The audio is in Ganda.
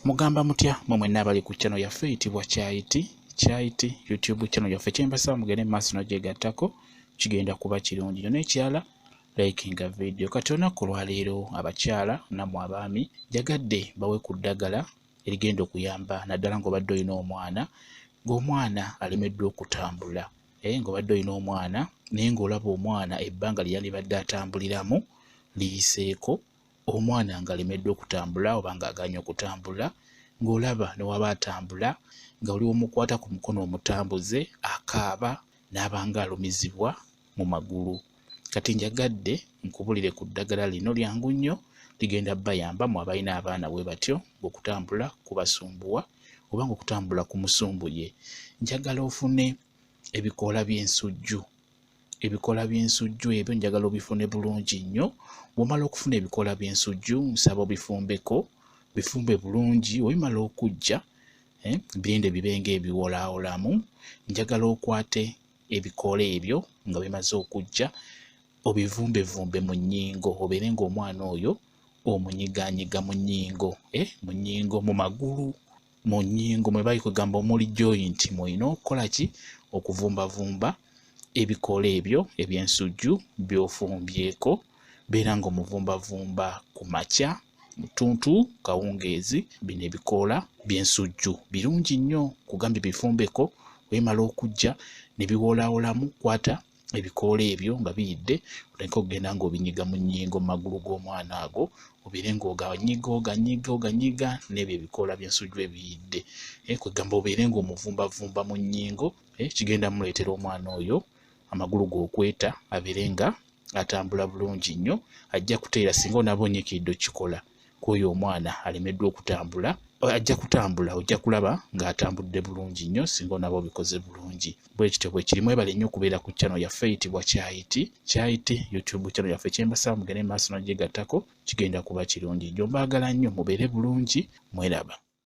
Mugamba mutya mwenna abali ku channel yaffe eyitibwa Kyayiti YouTube channel yaffe kyembasaba mugende maaso n'ogyegattako kigenda kuba kirungi n'ekyala likinga video. Kati olunaku lwaleero abakyala nammwe abaami jagadde bawe ku ddagala erigenda okuyamba naddala ng'obadde olina omwana ng'omwana alemeddwa okutambula. Ng'obadde olina omwana naye ng'olaba omwana ebbanga lye yandibadde atambuliramu liyiseeko, omwana ng'alemeddwa okutambula oba ng'agaanye okutambula, ng'olaba ne waba atambula nga oli omukwata ku mukono omutambuze akaaba n'abanga alumizibwa mu magulu. Kati njagadde nkubulire ku ddagala lino lyangu nnyo ligenda bayamba mu abalina abaana bwe batyo ng'okutambula kubasumbuwa oba ng'okutambula kumusumbuye. Njagala ofune ebikoola by'ensujju. Ebikoola by'ensujju ebyo njagala obifune bulungi nnyo. Bw'omala okufuna ebikoola by'ensujju nsaba obifumbeko, bifumbe bulungi. Obimala okujja birinde bibenga ebiwolaawolamu. Njagala okwate ebikoola ebyo nga bimaze okujja obivumbevumbe mu nnyingo, obeere ng'omwana oyo omunyiganyiga mu nnyingo, mu nnyingo, mu magulu, mu nnyingo mwe bali kugamba omuli joint, mwolina okukola ki? Okuvumbavumba ebikoola ebyo eby'ensujju by'ofumbyeko. Beera ng'omuvumbavumba ku makya, mutuntu, kawungeezi. Bino ebikoola by'ensujju birungi nnyo kugambye bifumbeko. Wemala okujja ne biwolaawolamu, kwata ebikoola ebyo nga biyidde otandika okugenda ng'obinyiga mu nnyingo mu magulu g'omwana ago, obeere ng'oganyiga n'ebyo ebikoola by'ensujju ebiyidde. Kwegamba obeere ng'omuvumbavumba mu nnyingo. Kigenda muleetera omwana oyo amagulu g'okweta abeere nga atambula bulungi nnyo. Ajja kuteera singa onaaba onyikiridde okikola kw'oyo omwana alemeddwa okutambula, ajja kutambula, ojja kulaba ng'atambudde bulungi nnyo singa onaaba obikoze bulungi. Bwe kityo bwe kiri. Mwebale nnyo okubeera ku channel yaffe eyitibwa Kyayiti YouTube channel yaffe kyembasaba mugende maaso n'ogyegattako kigenda kuba kirungi. Njo mbaagala nnyo mubeere bulungi, mweraba.